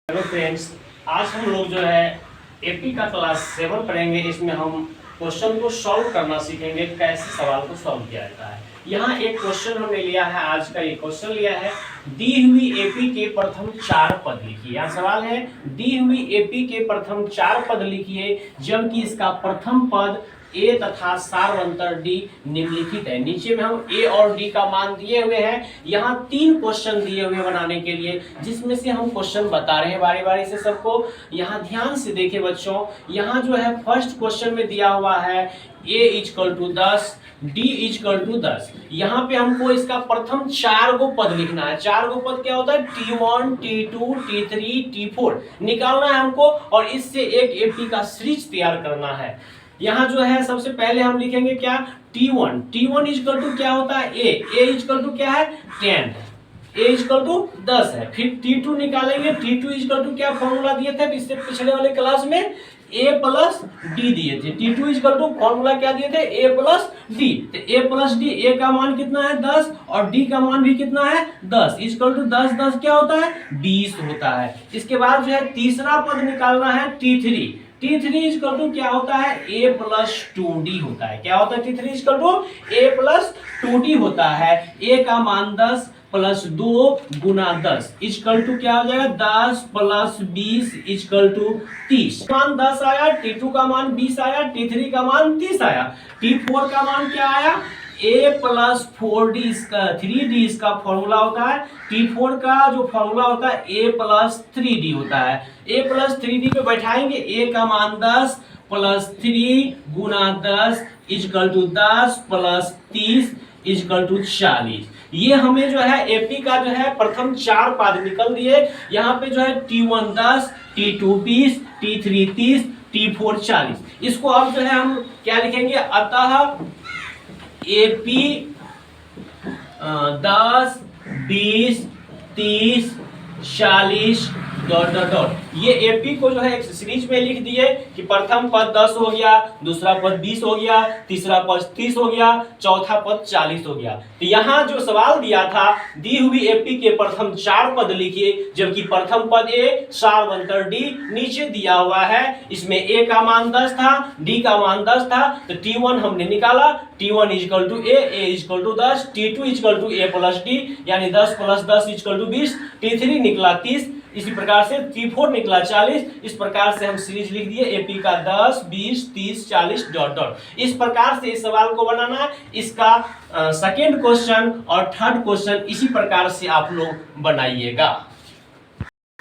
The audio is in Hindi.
हेलो फ्रेंड्स, आज हम लोग जो है एपी का क्लास 7 पढ़ेंगे। इसमें हम क्वेश्चन को सॉल्व करना सीखेंगे, कैसे सवाल को सॉल्व किया जाता है। यहाँ एक क्वेश्चन हमने लिया है, आज का ये क्वेश्चन लिया है, दी हुई एपी के प्रथम 4 पद लिखिए। यहाँ सवाल है, दी हुई एपी के प्रथम 4 पद लिखिए जबकि इसका प्रथम पद ए तथा सार्वंतर डी निम्नलिखित है। नीचे में हम ए और डी का मान दिए हुए हैं। यहाँ 3 क्वेश्चन दिए हुए बनाने के लिए, जिसमें से हम क्वेश्चन बता रहे हैं बारी बारी से सबको। यहाँ ध्यान से देखें बच्चों, यहाँ जो है फर्स्ट क्वेश्चन में दिया हुआ है A equal to 10, D equal to 10। यहाँ पे हमको इसका प्रथम 4 गो पद लिखना है। 4 गो पद क्या होता है? T1, T2, T3, T4 निकालना है हमको और इससे एक एपी का सीरीज तैयार करना है। यहाँ जो है सबसे पहले हम लिखेंगे क्या? T1 इक्वल टू क्या होता है? ए इक्वल टू क्या है? 10, ए इक्वल टू 10 है। फिर T2 निकालेंगे, T2 इक्वल टू क्या फॉर्मूला दिए थे इससे पिछले वाले क्लास में? ए प्लस डी दिए थे। T2 इक्वल टू फॉर्मूला क्या दिए थे? ए प्लस डी। तो ए प्लस डी, ए का मान कितना है? 10 और डी का मान भी कितना है? 10 इक्वल टू 10 क्या होता है? 20 होता है। इसके बाद जो है तीसरा पद निकालना है T3 इक्वल टू क्या होता है? a प्लस 2d होता है। क्या होता है? T3 equal to a plus 2d होता है। a का मान 10 प्लस 2 गुना 10 इक्वल टू क्या हो जाएगा? 10 प्लस 20 इक्वल टू 30। मान 10 आया, T2 का मान 20 आया, T3 का मान 30 आया। T4 का मान क्या आया? a प्लस 4d इसका 3d इसका फॉर्मूला होता है। T4 का जो फॉर्मूला होता है a प्लस 3d होता है। a प्लस 3d पे बैठाएंगे, a का मान 10 प्लस 3 गुना 10 equal to 10 plus 30 equal to 40। ये हमें जो है एपी का जो है प्रथम 4 पद निकल दिए। यहाँ पे जो है T1 10, T2 20, T3 30, T4 40। इसको अब जो है हम क्या लिखेंगे? अतः एपी 10, 20, 30, 40 डॉट डॉट डॉट। ये एपी को जो है एक सीरीज में लिख दिए कि प्रथम पद 10 हो गया, दूसरा पद 20 हो गया, तीसरा पद 30 हो गया, चौथा पद 40 हो गया। तो यहाँ जो सवाल दिया था, दी हुई एपी के प्रथम 4 पद लिखिए जबकि प्रथम पद ए, सार्वंतर डी नीचे दिया हुआ है। इसमें ए का मान 10 था, डी का मान 10 था, तो T1 हमने निकाला। T1 equal to A equal to 10, T2 equal to A plus D यानी 10 प्लस 10 इक्वल टू 20, T3 निकला 30, इसी प्रकार से T4 निकला 40। इस प्रकार से हम सीरीज लिख दिए एपी का 10, 20, 30, 40 डॉट डॉट। इस प्रकार से इस सवाल को बनाना। इसका सेकेंड क्वेश्चन और थर्ड क्वेश्चन इसी प्रकार से आप लोग बनाइएगा।